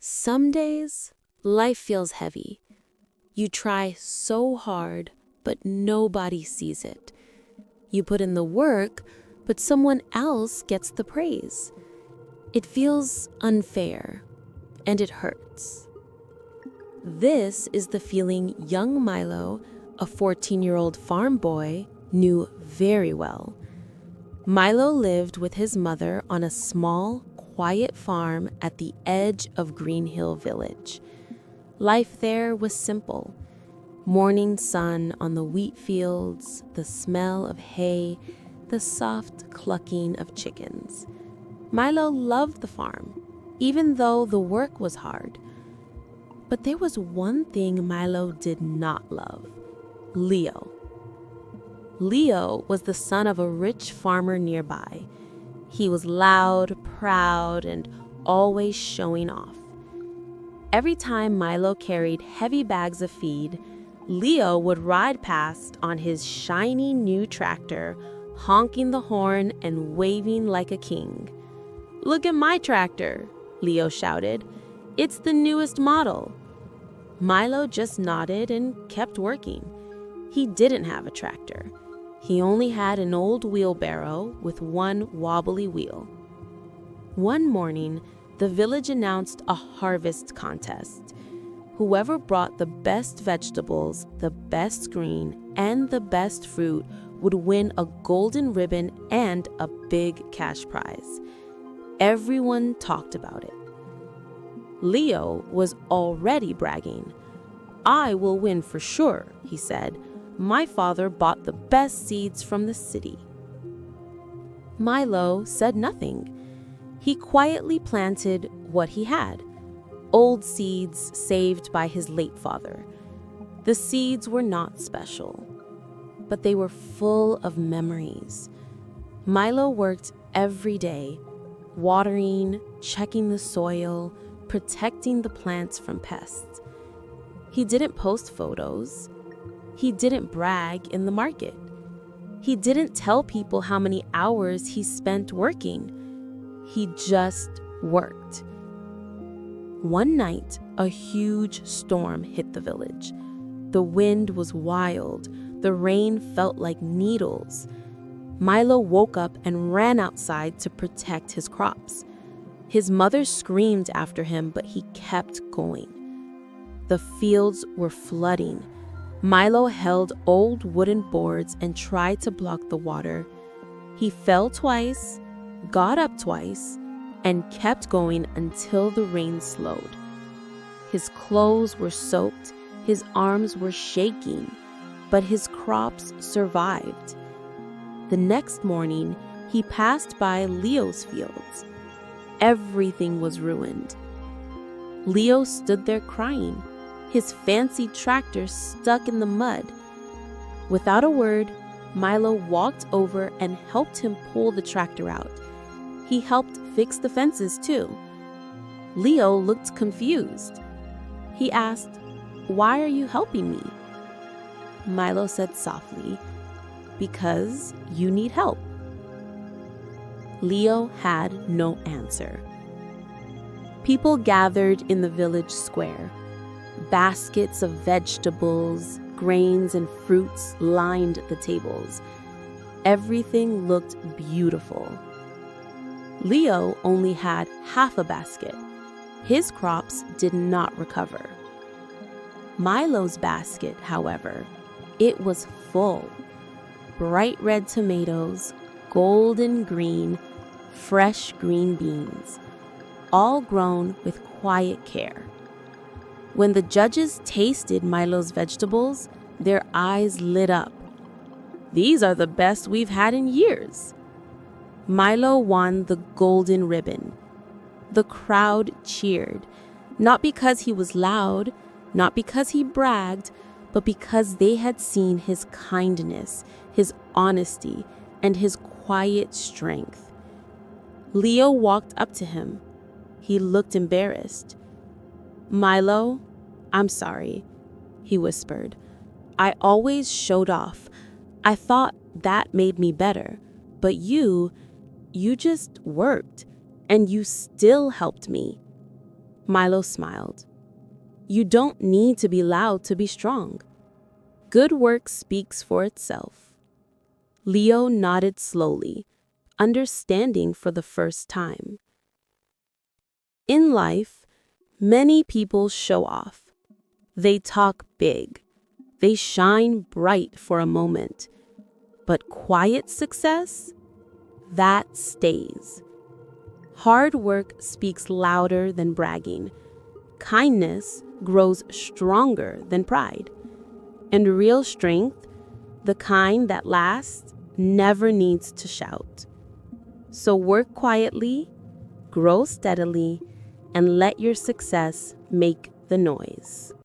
Some days, life feels heavy. You try so hard, but nobody sees it. You put in the work, but someone else gets the praise. It feels unfair, and it hurts. This is the feeling young Milo, a 14-year-old farm boy, knew very well. Milo lived with his mother on a small, quiet farm at the edge of Green Hill Village. Life there was simple. Morning sun on the wheat fields, the smell of hay, the soft clucking of chickens. Milo loved the farm, even though the work was hard. But there was one thing Milo did not love: Leo. Leo was the son of a rich farmer nearby. He was loud, proud, and always showing off. Every time Milo carried heavy bags of feed, Leo would ride past on his shiny new tractor, honking the horn and waving like a king. "Look at my tractor," Leo shouted. "It's the newest model." Milo just nodded and kept working. He didn't have a tractor. He only had an old wheelbarrow with one wobbly wheel. One morning, the village announced a harvest contest. Whoever brought the best vegetables, the best green, and the best fruit would win a golden ribbon and a big cash prize. Everyone talked about it. Leo was already bragging. "I will win for sure," he said. "My father bought the best seeds from the city." Milo said nothing. He quietly planted what he had, old seeds saved by his late father. The seeds were not special, but they were full of memories. Milo worked every day, watering, checking the soil, protecting the plants from pests. He didn't post photos. He didn't brag in the market. He didn't tell people how many hours he spent working. He just worked. One night, a huge storm hit the village. The wind was wild. The rain felt like needles. Milo woke up and ran outside to protect his crops. His mother screamed after him, but he kept going. The fields were flooding. Milo held old wooden boards and tried to block the water. He fell twice, got up twice, and kept going until the rain slowed. His clothes were soaked, his arms were shaking, but his crops survived. The next morning, he passed by Leo's fields. Everything was ruined. Leo stood there crying, his fancy tractor stuck in the mud. Without a word, Milo walked over and helped him pull the tractor out. He helped fix the fences too. Leo looked confused. He asked, "Why are you helping me?" Milo said softly, "Because you need help." Leo had no answer. People gathered in the village square. Baskets of vegetables, grains, and fruits lined the tables. Everything looked beautiful. Leo only had half a basket. His crops did not recover. Milo's basket, however, it was full. Bright red tomatoes, golden green, fresh green beans, all grown with quiet care. When the judges tasted Milo's vegetables, their eyes lit up. "These are the best we've had in years." Milo won the golden ribbon. The crowd cheered, not because he was loud, not because he bragged, but because they had seen his kindness, his honesty, and his quiet strength. Leo walked up to him. He looked embarrassed. "Milo, I'm sorry," he whispered. "I always showed off. I thought that made me better. But you just worked, and you still helped me." Milo smiled. You don't need to be loud to be strong. Good work speaks for itself. Leo nodded slowly, understanding for the first time. In life, many people show off. They talk big. They shine bright for a moment. But quiet success? That stays. Hard work speaks louder than bragging. Kindness grows stronger than pride. And real strength, the kind that lasts, never needs to shout. So work quietly, grow steadily, and let your success make the noise.